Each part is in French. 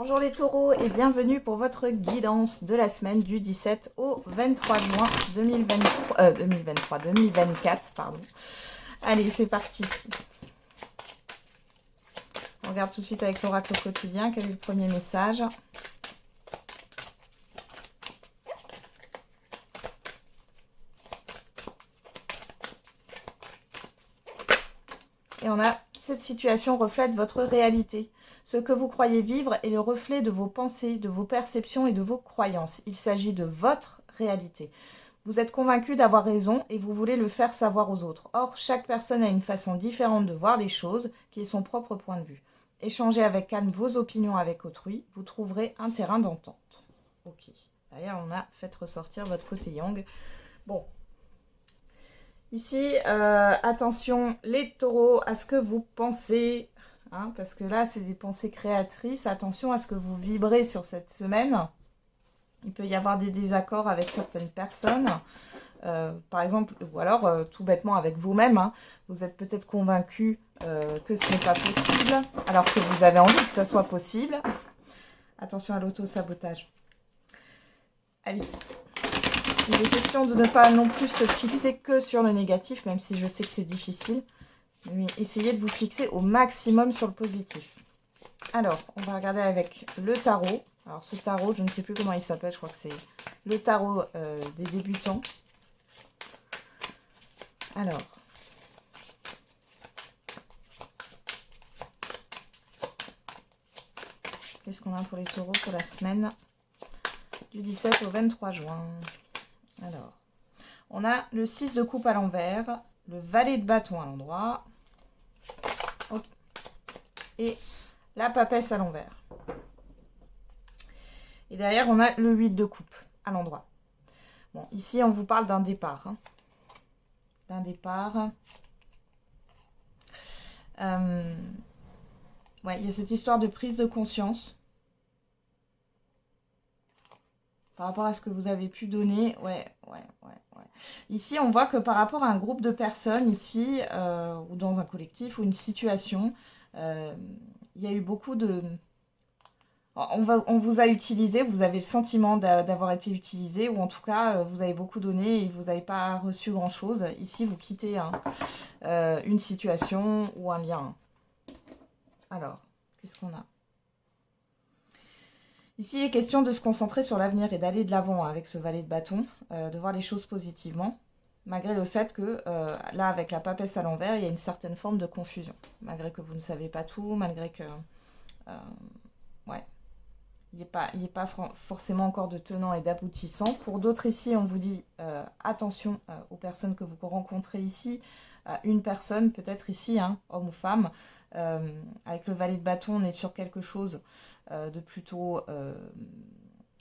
Bonjour les taureaux et bienvenue pour votre guidance de la semaine du 17 au 23 juin 2024. Pardon. Allez, c'est parti. On regarde tout de suite avec l'oracle quotidien. Quel est le premier message? Et on a cette situation reflète votre réalité. Ce que vous croyez vivre est le reflet de vos pensées, de vos perceptions et de vos croyances. Il s'agit de votre réalité. Vous êtes convaincu d'avoir raison et vous voulez le faire savoir aux autres. Or, chaque personne a une façon différente de voir les choses, qui est son propre point de vue. Échangez avec calme vos opinions avec autrui, vous trouverez un terrain d'entente. Ok. D'ailleurs, on a fait ressortir votre côté yang. Bon. Ici, attention les taureaux à ce que vous pensez. Hein, parce que là, c'est des pensées créatrices. Attention à ce que vous vibrez sur cette semaine. Il peut y avoir des désaccords avec certaines personnes. Par exemple, ou alors tout bêtement avec vous-même. Hein. Vous êtes peut-être convaincu que ce n'est pas possible, alors que vous avez envie que ça soit possible. Attention à l'auto-sabotage. Allez. Il est question de ne pas non plus se fixer que sur le négatif, même si je sais que c'est difficile. Mais essayez de vous fixer au maximum sur le positif. Alors, on va regarder avec le tarot. Alors, ce tarot, je ne sais plus comment il s'appelle. Je crois que c'est le tarot des débutants. Alors. Qu'est-ce qu'on a pour les taureaux pour la semaine du 17 au 23 juin? Alors, on a le 6 de coupe à l'envers, le valet de bâton à l'endroit. Et la papesse à l'envers. Et derrière, on a le 8 de coupe à l'endroit. Bon, ici, on vous parle d'un départ. Hein. D'un départ. Ouais, il y a cette histoire de prise de conscience. Par rapport à ce que vous avez pu donner. Ouais. Ici, on voit que par rapport à un groupe de personnes, ici, ou dans un collectif, ou une situation, il y a eu beaucoup de... On vous a utilisé, vous avez le sentiment d'avoir été utilisé, ou en tout cas, vous avez beaucoup donné et vous n'avez pas reçu grand-chose. Ici, vous quittez une situation ou un lien. Alors, qu'est-ce qu'on a? Ici, il est question de se concentrer sur l'avenir et d'aller de l'avant avec ce valet de bâton, de voir les choses positivement, malgré le fait que, là, avec la papesse à l'envers, il y a une certaine forme de confusion. Malgré que vous ne savez pas tout, malgré que... ouais. Il n'y a pas forcément encore de tenants et d'aboutissants. Pour d'autres ici, on vous dit attention aux personnes que vous rencontrez ici. Une personne, peut-être ici, hein, homme ou femme. Avec le valet de bâton, on est sur quelque chose de plutôt,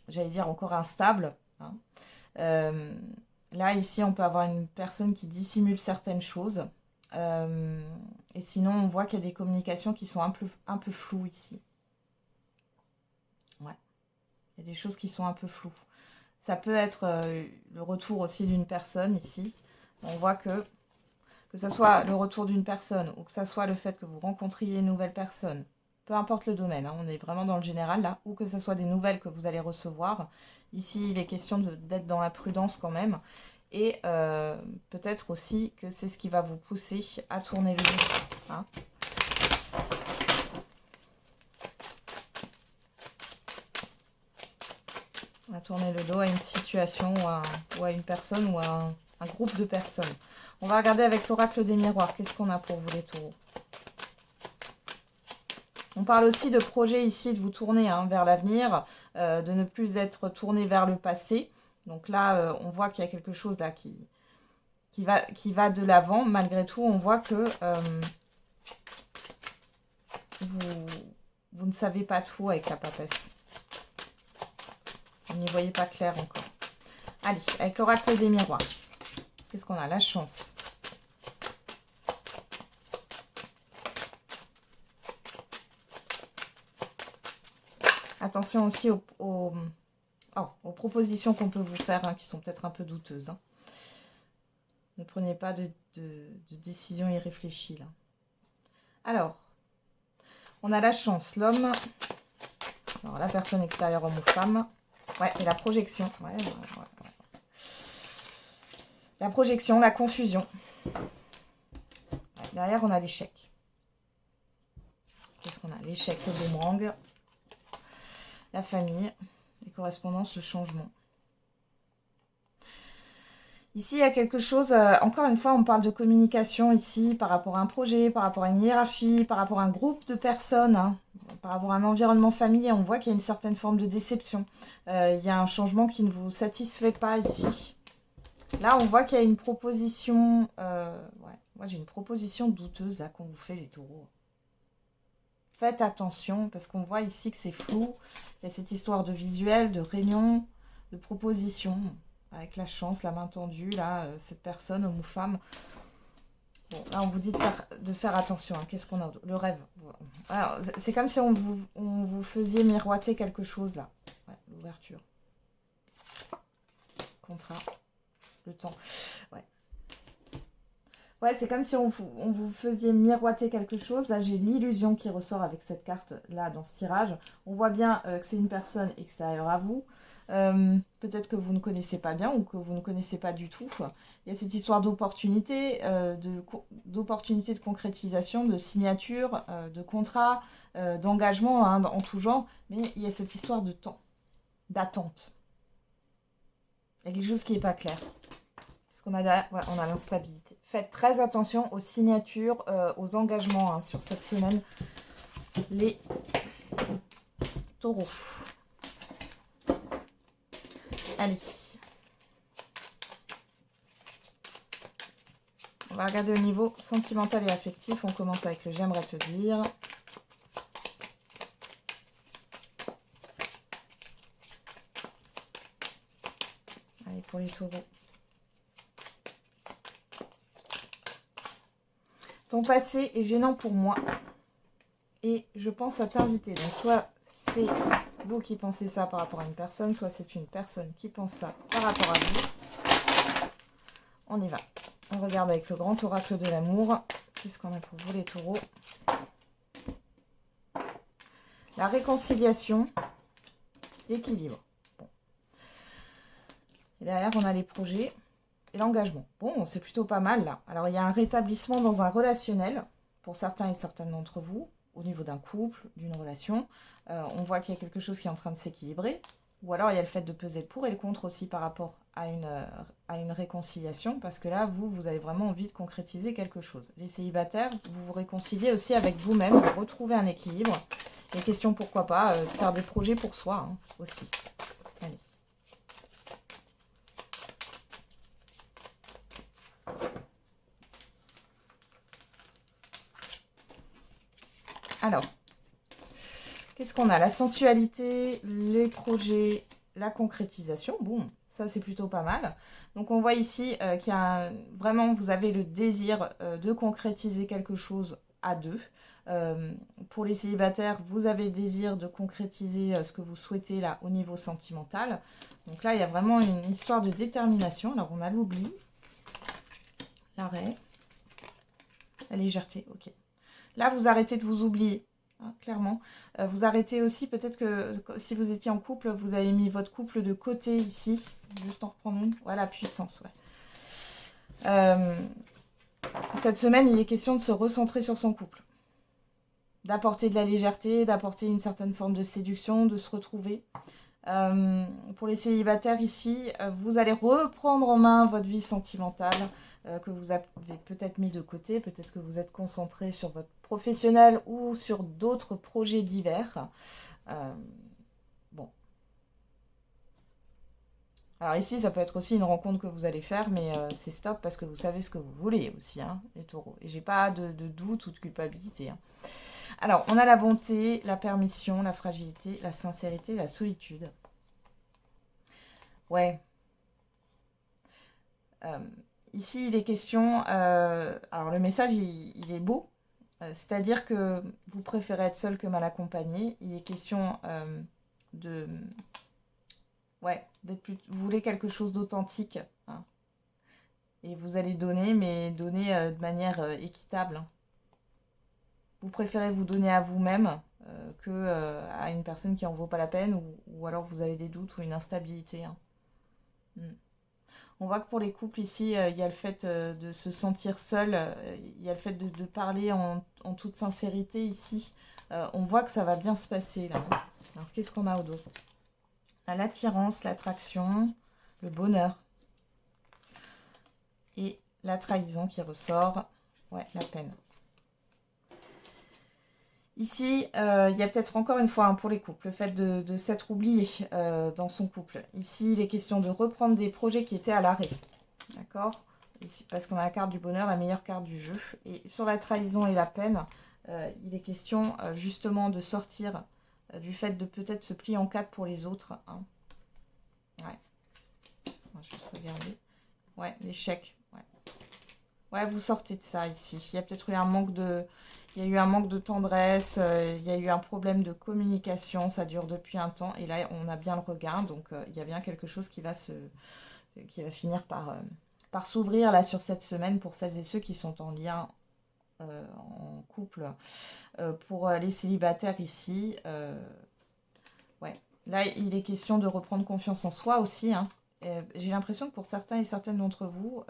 j'allais dire, encore instable. Hein. Là, ici, on peut avoir une personne qui dissimule certaines choses. Et sinon, on voit qu'il y a des communications qui sont un peu floues ici. Ouais. Il y a des choses qui sont un peu floues. Ça peut être le retour aussi d'une personne ici. On voit que ça soit le retour d'une personne ou que ça soit le fait que vous rencontriez une nouvelle personne, peu importe le domaine, hein, on est vraiment dans le général là, ou que ce soit des nouvelles que vous allez recevoir. Ici, il est question d'être dans la prudence quand même. Et peut-être aussi que c'est ce qui va vous pousser à tourner le dos. Hein. À tourner le dos à une situation ou à une personne ou à un groupe de personnes. On va regarder avec l'oracle des miroirs. Qu'est-ce qu'on a pour vous les taureaux? On parle aussi de projet ici, de vous tourner vers l'avenir, de ne plus être tourné vers le passé. Donc là, on voit qu'il y a quelque chose là qui va de l'avant. Malgré tout, on voit que vous ne savez pas tout avec la papesse. Vous n'y voyez pas clair encore. Allez, avec l'oracle des miroirs. Qu'est-ce qu'on a? La chance. Attention aussi aux propositions qu'on peut vous faire, hein, qui sont peut-être un peu douteuses. Hein. Ne prenez pas de décision irréfléchie, là. Alors, on a la chance. L'homme Alors, la personne extérieure, homme ou femme. Ouais, et la projection. Ouais. La projection, la confusion. Ouais, derrière, on a l'échec. Qu'est-ce qu'on a? L'échec, le boomerang. La famille. Les correspondances, le changement. Ici, il y a quelque chose, encore une fois, on parle de communication ici par rapport à un projet, par rapport à une hiérarchie, par rapport à un groupe de personnes, hein, par rapport à un environnement familier. On voit qu'il y a une certaine forme de déception. Il y a un changement qui ne vous satisfait pas ici. Là, on voit qu'il y a une proposition... ouais, moi, j'ai une proposition douteuse là qu'on vous fait les taureaux. Faites attention parce qu'on voit ici que c'est flou. Il y a cette histoire de visuel, de réunion, de proposition. Avec la chance, la main tendue, là, cette personne, homme ou femme. Bon, là, on vous dit de faire attention. Hein. Qu'est-ce qu'on a? Le rêve. C'est comme si on vous faisiez miroiter quelque chose, là. Ouais, l'ouverture. Contrat. Le temps. Ouais. Ouais, c'est comme si on vous faisiez miroiter quelque chose. Là, j'ai l'illusion qui ressort avec cette carte-là dans ce tirage. On voit bien que c'est une personne extérieure à vous. Peut-être que vous ne connaissez pas bien ou que vous ne connaissez pas du tout. Il y a cette histoire d'opportunité, d'opportunité de concrétisation, de signature, de contrat, d'engagement hein, en tout genre. Mais il y a cette histoire de temps, d'attente. Il y a quelque chose qui n'est pas clair. Ce qu'on a derrière, ouais, on a l'instabilité. Faites très attention aux signatures, aux engagements hein, sur cette semaine. Les taureaux. Allez. On va regarder au niveau sentimental et affectif. On commence avec le j'aimerais te dire. Allez, pour les taureaux. Ton passé est gênant pour moi. Et je pense à t'inviter. Donc, soit c'est vous qui pensez ça par rapport à une personne, soit c'est une personne qui pense ça par rapport à vous. On y va. On regarde avec le grand oracle de l'amour. Qu'est-ce qu'on a pour vous les taureaux? La réconciliation, l'équilibre. Bon. Et derrière, on a les projets et l'engagement. Bon, c'est plutôt pas mal là. Alors, il y a un rétablissement dans un relationnel pour certains et certaines d'entre vous, au niveau d'un couple, d'une relation. On voit qu'il y a quelque chose qui est en train de s'équilibrer. Ou alors, il y a le fait de peser le pour et le contre aussi par rapport à une réconciliation. Parce que là, vous avez vraiment envie de concrétiser quelque chose. Les célibataires, vous vous réconciliez aussi avec vous-même. Vous retrouvez un équilibre. Il y a question, pourquoi pas, de faire des projets pour soi hein, aussi. Allez. Alors, qu'est-ce qu'on a? La sensualité, les projets, la concrétisation. Bon, ça c'est plutôt pas mal. Donc on voit ici qu'il y a vraiment, vous avez le désir de concrétiser quelque chose à deux. Pour les célibataires, vous avez le désir de concrétiser ce que vous souhaitez là au niveau sentimental. Donc là, il y a vraiment une histoire de détermination. Alors on a l'oubli, l'arrêt, la légèreté, ok. Là, vous arrêtez de vous oublier. Hein, clairement. Vous arrêtez aussi, peut-être que si vous étiez en couple, vous avez mis votre couple de côté ici. Juste en reprendre une. Voilà, puissance. Ouais. Cette semaine, il est question de se recentrer sur son couple. D'apporter de la légèreté, d'apporter une certaine forme de séduction, de se retrouver. Pour les célibataires ici, vous allez reprendre en main votre vie sentimentale que vous avez peut-être mis de côté, peut-être que vous êtes concentré sur votre professionnel ou sur d'autres projets divers. Bon. Alors ici, ça peut être aussi une rencontre que vous allez faire, mais c'est stop parce que vous savez ce que vous voulez aussi, hein, les taureaux. Et j'ai pas de doute ou de culpabilité. Hein. Alors, on a la bonté, la permission, la fragilité, la sincérité, la solitude. Ouais. Ici, il est question... alors, le message, il est beau. C'est-à-dire que vous préférez être seul que mal accompagné. Il est question de... Ouais, vous voulez quelque chose d'authentique. Hein. Et vous allez donner, mais donner de manière équitable. Hein. Vous préférez vous donner à vous-même à une personne qui en vaut pas la peine, ou alors vous avez des doutes ou une instabilité. Hein. On voit que pour les couples ici, il y a le fait de se sentir seul, il y a le fait de parler en toute sincérité ici. On voit que ça va bien se passer là. Alors qu'est-ce qu'on a au dos? L'attirance, l'attraction, le bonheur et la trahison qui ressort. Ouais, la peine. Ici, il y a peut-être encore une fois pour les couples, le fait de s'être oublié dans son couple. Ici, il est question de reprendre des projets qui étaient à l'arrêt. D'accord? Ici, parce qu'on a la carte du bonheur, la meilleure carte du jeu. Et sur la trahison et la peine, il est question justement de sortir du fait de peut-être se plier en quatre pour les autres. Hein. Ouais. On va juste regarder. Ouais, l'échec. Ouais, vous sortez de ça ici. Il y a peut-être eu un manque de... Il y a eu un manque de tendresse, il y a eu un problème de communication, ça dure depuis un temps. Et là, on a bien le regain, donc il y a bien quelque chose qui va finir par s'ouvrir là sur cette semaine pour celles et ceux qui sont en lien en couple. Pour les célibataires ici, ouais. Là, il est question de reprendre confiance en soi aussi, hein. J'ai l'impression que pour certains et certaines d'entre vous,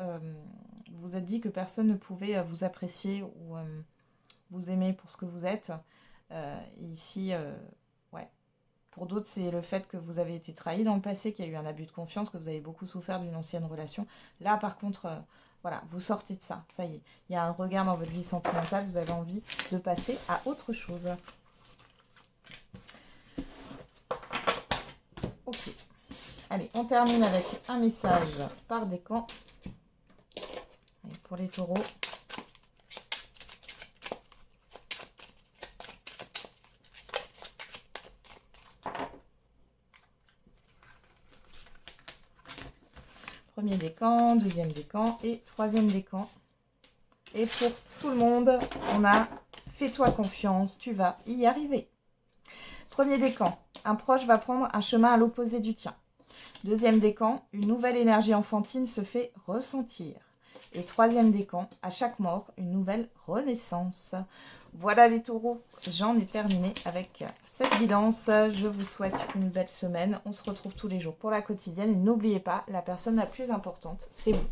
vous vous êtes dit que personne ne pouvait vous apprécier ou vous aimer pour ce que vous êtes. Ici, ouais. Pour d'autres, c'est le fait que vous avez été trahi dans le passé, qu'il y a eu un abus de confiance, que vous avez beaucoup souffert d'une ancienne relation. Là, par contre, voilà, vous sortez de ça. Ça y est, il y a un regain dans votre vie sentimentale. Vous avez envie de passer à autre chose. Ok. Allez, on termine avec un message par décan. Allez, pour les taureaux. Premier décan, deuxième décan et troisième décan. Et pour tout le monde, on a « Fais-toi confiance, tu vas y arriver ». Premier décan, un proche va prendre un chemin à l'opposé du tien. Deuxième décan, une nouvelle énergie enfantine se fait ressentir. Et troisième décan, à chaque mort, une nouvelle renaissance. Voilà les taureaux, j'en ai terminé avec cette guidance. Je vous souhaite une belle semaine. On se retrouve tous les jours pour la quotidienne. Et n'oubliez pas, la personne la plus importante, c'est vous.